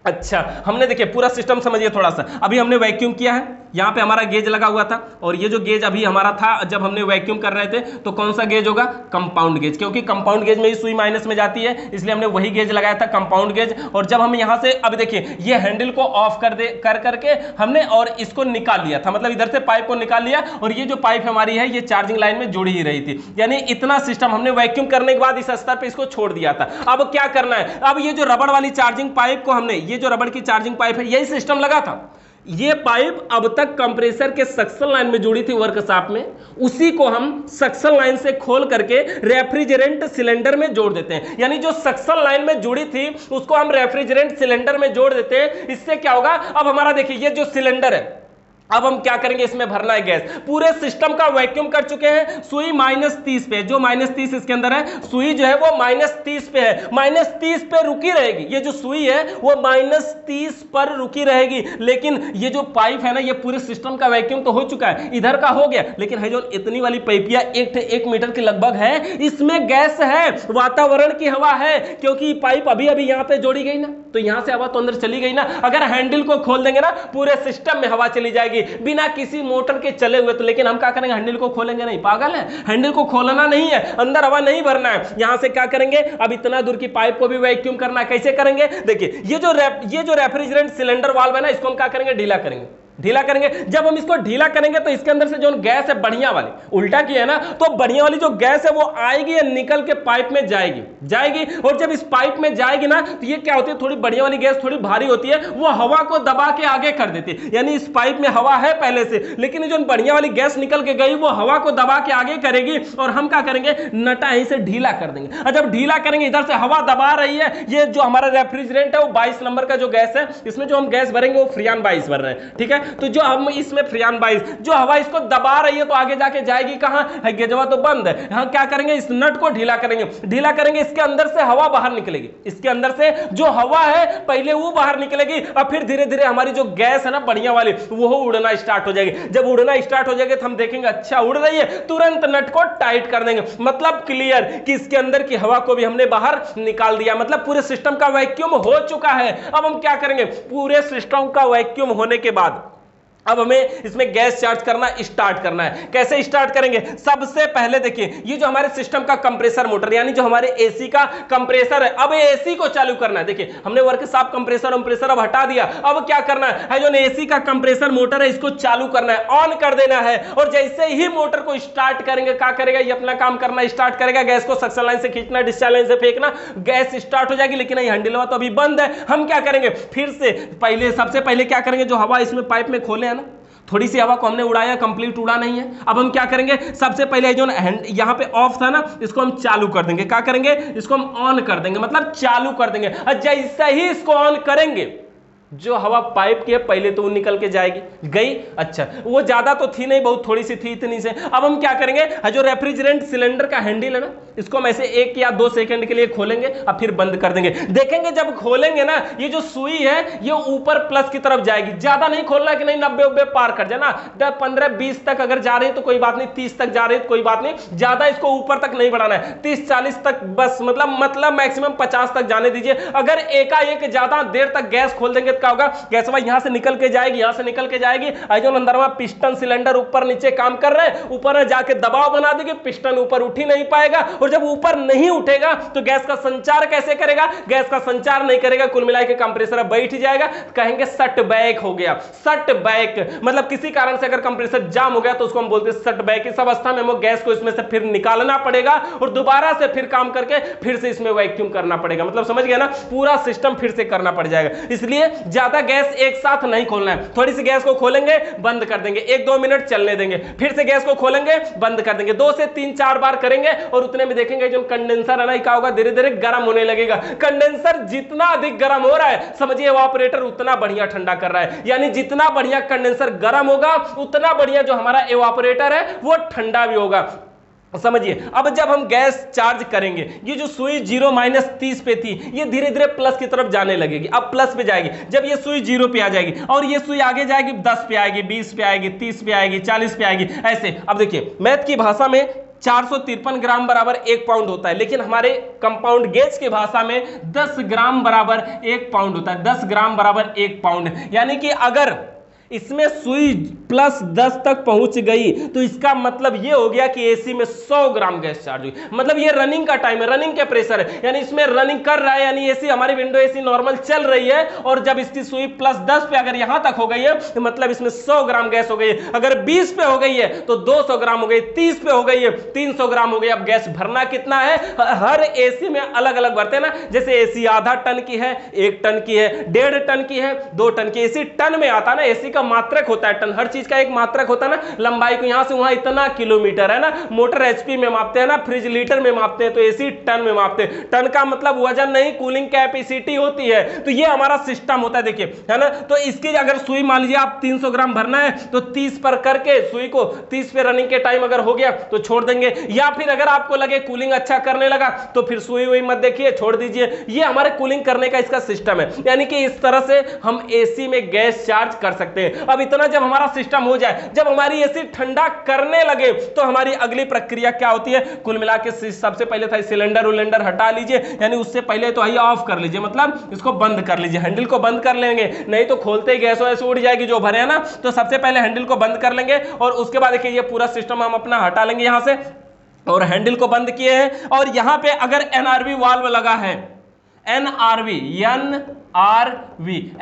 अच्छा, हमने देखिए पूरा सिस्टम समझिए थोड़ा सा। अभी हमने वैक्यूम किया है, यहाँ पे हमारा गेज लगा हुआ था, और ये जो गेज अभी हमारा था जब हमने वैक्यूम कर रहे थे, तो कौन सा गेज होगा, कंपाउंड गेज, क्योंकि कंपाउंड गेज में ही सुई माइनस में जाती है, इसलिए हमने वही गेज लगाया था, कंपाउंड गेज। और जब हम यहाँ से, अब देखिए ये हैंडल को ऑफ कर करके हमने और इसको निकाल लिया था, मतलब इधर से पाइप को निकाल लिया, और ये जो पाइप हमारी है ये चार्जिंग लाइन में जुड़ी ही रही थी। यानी इतना सिस्टम हमने वैक्यूम करने के बाद इस स्तर पे इसको छोड़ दिया था। अब क्या करना है, अब ये जो रबड़ वाली चार्जिंग पाइप को हमने, ये जो रबड़ की चार्जिंग पाइप है यही सिस्टम लगा था, ये पाइप अब तक कंप्रेसर के सक्शन लाइन में जुड़ी थी वर्कशॉप में, उसी को हम सक्शन लाइन से खोल करके रेफ्रिजरेंट सिलेंडर में जोड़ देते हैं। यानी जो सक्शन लाइन में जुड़ी थी उसको हम रेफ्रिजरेंट सिलेंडर में जोड़ देते हैं। इससे क्या होगा, अब हमारा देखिए ये जो सिलेंडर है, अब हम क्या करेंगे, इसमें भरना है गैस। पूरे सिस्टम का वैक्यूम कर चुके हैं। सुई -30 पे, जो -30 इसके अंदर है, सुई जो है वो -30 पे है, -30 पे रुकी रहेगी। ये जो सुई है वो -30 पर रुकी रहेगी। लेकिन ये जो पाइप है ना, ये पूरे सिस्टम का वैक्यूम तो हो चुका है, इधर का हो गया, लेकिन है जो इतनी वाली पाइपिया 1 मीटर के लगभग है, इसमें गैस है, वातावरण की हवा है, क्योंकि पाइप अभी अभी यहां पे जोड़ी गई ना, तो यहां से हवा तो अंदर चली गई ना। अगर हैंडल को खोल देंगे ना, पूरे सिस्टम में हवा चली जाएगी बिना किसी मोटर के चले हुए। तो लेकिन हम क्या करेंगे, हैंडल को खोलेंगे नहीं, पागल है, हैंडल को खोलना नहीं है, अंदर हवा नहीं भरना है। यहां से क्या करेंगे, अब इतना दूर की पाइप को भी वैक्यूम करना है। कैसे करेंगे, देखिए ये जो रेफ्रिजरेंट सिलेंडर वाल्व है ना, इसको हम क्या करेंगे, ढीला करेंगे, ढीला करेंगे। जब हम इसको ढीला करेंगे तो इसके अंदर से जो गैस है बढ़िया वाली, उल्टा की है ना, तो बढ़िया वाली जो गैस है वो आएगी या निकल के पाइप में जाएगी। और जब इस पाइप में जाएगी ना, तो ये क्या होती है, थोड़ी बढ़िया वाली गैस थोड़ी भारी होती है, वो हवा को दबा के आगे कर देती है। यानी इस पाइप में हवा है पहले से, लेकिन जो बढ़िया वाली गैस निकल के गई वो हवा को दबा के आगे करेगी, और हम क्या करेंगे, नटा यहीं से ढीला कर देंगे। और जब ढीला करेंगे, इधर से हवा दबा रही है, ये जो हमारा रेफ्रिजरेंट है वो 22 नंबर का जो गैस है, इसमें जो हम गैस भरेंगे वो फ्रियान 22 भर रहे हैं, ठीक है। तो जो हम इसमें फ्रियान 22 जो हवा इसको दबा रही है, तो आगे जाके जाएगी कहां, गेजवा तो बंद है। हम क्या करेंगे, इस नट को ढीला करेंगे, इसके अंदर से हवा बाहर निकलेगी, इसके अंदर से जो हवा है पहले वो बाहर निकलेगी, और फिर धीरे धीरे हमारी जो गैस है ना बढ़िया वाली, वो उड़ना स्टार्ट हो जाएगी। जब उड़ना स्टार्ट हो जाएगी तो हम देखेंगे अच्छा उड़ रही है, तुरंत नट को टाइट कर देंगे, मतलब क्लियर कि इसके अंदर की हवा को भी हमने बाहर निकाल दिया, मतलब पूरे सिस्टम का वैक्यूम हो चुका है। अब हम क्या करेंगे, पूरे सिस्टम का वैक्यूम होने के बाद अब हमें इसमें गैस चार्ज करना स्टार्ट करना है। कैसे स्टार्ट करेंगे, सबसे पहले देखिए ये जो हमारे सिस्टम का कंप्रेसर मोटर, यानी जो हमारे एसी का कंप्रेसर है, अब एसी को चालू करना है। देखिए हमने वर्कशॉप कंप्रेसर अब हटा दिया, अब क्या करना है जो एसी का कंप्रेसर मोटर है इसको चालू करना है, ऑन कर देना है। और जैसे ही मोटर को स्टार्ट करेंगे, क्या करेगा, ये अपना काम करना स्टार्ट करेगा, गैस को सक्शन लाइन से खींचना, डिस्चार्ज लाइन से फेंकना, गैस स्टार्ट हो जाएगी। लेकिन ये हैंडल तो अभी बंद है। हम क्या करेंगे, फिर से सबसे पहले क्या करेंगे, जो हवा इसमें पाइप में खोले है ना, थोड़ी सी हवा को हमने उड़ाया, कंप्लीट उड़ा नहीं है। अब हम क्या करेंगे, सबसे पहले जो यहां पे ऑफ था ना, इसको हम चालू कर देंगे। क्या करेंगे, इसको हम ऑन कर देंगे, मतलब चालू कर देंगे। और जैसे ही इसको ऑन करेंगे, जो हवा पाइप की है पहले तो वो निकल के जाएगी, गई, अच्छा वो ज्यादा तो थी नहीं, बहुत थोड़ी सी थी, इतनी से। अब हम क्या करेंगे, जो रेफ्रिजरेंट सिलेंडर का हैंडल है ना, इसको हम ऐसे 1 या 2 सेकंड के लिए खोलेंगे और फिर बंद कर देंगे। देखेंगे जब खोलेंगे ना, ये जो सुई है ये ऊपर प्लस की तरफ जाएगी। ज्यादा नहीं खोलना कि नहीं 90-90 पार कर जाना, 15-20 तक अगर जा रही है तो कोई बात नहीं, 30 तक जा रही है तो कोई बात नहीं, ज्यादा इसको ऊपर तक नहीं बढ़ाना है, 30-40 तक बस, मतलब मैक्सिमम 50 तक जाने दीजिए। अगर एकाएक ज्यादा देर तक गैस खोल देंगे क्या होगा, गैस यहां से निकल के जाएगी, यहां से निकल के जाएगी, जो अंदर पिस्टन सिलेंडर ऊपर नीचे काम कर रहे हैं, ऊपर जाके दबाव बना देगी, पिस्टन ऊपर उठ ही नहीं पाएगा। और जब ऊपर नहीं उठेगा तो गैस का संचार कैसे करेगा, गैस का संचार नहीं करेगा, कुल मिला के कंप्रेसर बैठ जाएगा। कहेंगे सट बैक हो गया। सट बैक मतलब किसी कारण से अगर कंप्रेसर जाम हो गया तो उसको हम बोलते हैं सट बैक। इस अवस्था में हमें गैस को इसमें से फिर निकालना पड़ेगा और दोबारा से फिर काम करके फिर से इसमें वैक्यूम करना पड़ेगा। मतलब समझ गया ना, पूरा सिस्टम फिर से करना पड़ जाएगा। इसलिए ज्यादा गैस एक साथ नहीं खोलना है, थोड़ी सी गैस को खोलेंगे, बंद कर देंगे, 1-2 मिनट चलने देंगे, फिर से गैस को खोलेंगे, बंद कर देंगे, 2 से 3-4 बार करेंगे। और उतने में देखेंगे जो कंडेंसर है ना, क्या होगा, धीरे धीरे गर्म होने लगेगा। कंडेंसर जितना अधिक गर्म हो रहा है, समझिए एवापोरेटर उतना बढ़िया ठंडा कर रहा है। यानी जितना बढ़िया कंडेंसर गर्म होगा, उतना बढ़िया जो हमारा एवापोरेटर है वो ठंडा भी होगा। समझिए, अब जब हम गैस चार्ज करेंगे, ये जो सुई 0-30 पे थी, ये धीरे धीरे प्लस की तरफ जाने लगेगी। अब प्लस पे जाएगी, जब ये सुई 0 पे आ जाएगी और ये सुई आगे जाएगी, 10 पे आएगी, 20 पे आएगी, 30 पे आएगी, 40 पे आएगी, ऐसे। अब देखिए मैथ की भाषा में 453 ग्राम बराबर 1 पाउंड होता है, लेकिन हमारे कंपाउंड गेज की भाषा में 10 ग्राम बराबर 1 पाउंड होता है। 10 ग्राम बराबर 1 पाउंड, यानी कि अगर इसमें सुई +10 तक पहुंच गई तो इसका मतलब ये हो गया कि एसी में 100 ग्राम गैस चार्ज हुई। मतलब ये रनिंग का टाइम है, रनिंग के प्रेशर है, यानी इसमें रनिंग कर रहा है, यानी एसी हमारी विंडो एसी नॉर्मल चल रही है। और जब इसकी सुई +10 पे अगर यहां तक हो गई है तो मतलब इसमें 100 ग्राम गैस हो गई है। अगर 20 पे हो गई है तो 200 ग्राम हो गई, 30 पे हो गई है 300 ग्राम हो गई। अब गैस भरना कितना है, हर एसी में अलग अलग भरते हैं ना, जैसे एसी आधा टन की है, 1 टन की है, 1.5 टन की है, 2 टन की। एसी टन में आता है ना, एसी का का मात्रक होता है टन, हर चीज का एक मात्रक होता है ना, लंबाई को यहां से वहां इतना किलोमीटर है ना, मोटर एचपी में मापते हैं ना, फ्रिज लीटर में मापते हैं, तो एसी टन में मापते हैं। टन का मतलब वजन नहीं, कूलिंग कैपेसिटी होती है। तो ये हमारा सिस्टम होता है, देखिए है ना। तो इसकी अगर सुई मान लीजिए आप 300 ग्राम भरना है तो 30 पर करके सुई को 30 पे रनिंग के टाइम अगर हो गया तो छोड़ देंगे, या फिर अगर आपको लगे कूलिंग अच्छा करने लगा तो फिर सुई हुई मत देखिए, छोड़ दीजिए। ये हमारे कूलिंग करने का इसका सिस्टम है, यानी कि इस तरह से हम एसी में गैस चार्ज कर सकते हैं। अब इतना जब हमारा सिस्टम हो जाए, जब हमारी एसी ठंडा करने लगे तो हमारी अगली प्रक्रिया क्या होती है, कुल मिला के सबसे पहले था सिलेंडर उलेंडर हटा लीजिए, यानी उससे पहले तो ऑफ कर लीजिए, मतलब इसको बंद कर लीजिए, हैंडल को बंद कर लेंगे, नहीं तो खोलते ही गैस वैसे उड़ जाएगी जो भरे है ना। तो सबसे पहले हैंडल को बंद कर लेंगे और उसके बाद देखिए ये पूरा सिस्टम हम अपना हटा लेंगे यहां से, और हैंडल को बंद किए हैं। और यहां पे अगर एनआरवी वाल्व लगा है, एनआरवी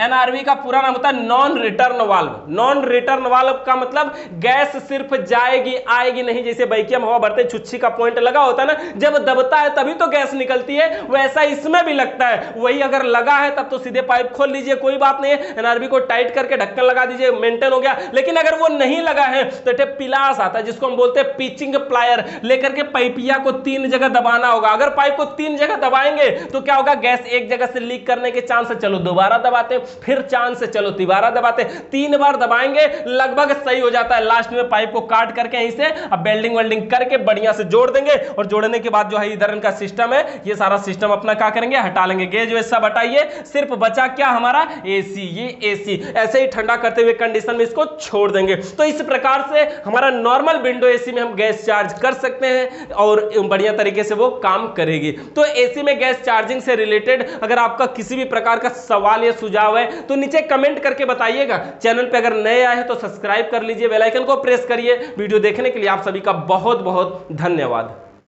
एनआरवी का पूरा नाम होता है non return valve. Non return valve का मतलब गैस सिर्फ जाएगी आएगी नहीं, जैसे वैक्यूम हवा भरते छुच्छी का पॉइंट लगा होता है ना, जब दबता है तभी तो गैस निकलती है, वैसा इसमें भी लगता है। वही अगर लगा है तब तो सीधे पाइप खोल लीजिए, कोई बात नहीं है, एनआरवी को टाइट करके ढक्कन लगा दीजिए, मेंटेन हो गया। लेकिन अगर वो नहीं लगा है तो पिलास आता है जिसको हम बोलते हैं पिचिंग प्लायर, लेकर के पाइपिया को 3 जगह दबाना होगा। अगर पाइप को 3 जगह दबाएंगे तो क्या होगा, गैस एक जगह से लीक करने के चांस, चलो दोबारा दबाते, फिर चांस, चलो तिबारा दबाते, 3 बार दबाएंगे लगभग सही हो जाता है। लास्ट में पाइप को काट करके यहीं से अब वेल्डिंग वेल्डिंग करके बढ़िया से जोड़ देंगे, और जोड़ने के बाद जो है इधर इनका सिस्टम है, ये सारा सिस्टम अपना क्या करेंगे, हटा लेंगे। गेज वेज सब हटाइए, सिर्फ बचा क्या हमारा एसी। ये एसी ऐसे ही ठंडा करते हुए कंडीशन में इसको छोड़ देंगे। तो इस प्रकार से हमारा नॉर्मल विंडो एसी में हम गैस चार्ज कर सकते हैं और बढ़िया तरीके से वो काम करेगी। तो एसी में गैस चार्जिंग से रिलेटेड अगर आपका किसी भी प्रकार का सवाल या सुझाव है तो नीचे कमेंट करके बताइएगा। चैनल पे अगर नए आए हैं तो सब्सक्राइब कर लीजिए, बेल आइकन को प्रेस करिए। वीडियो देखने के लिए आप सभी का बहुत बहुत धन्यवाद।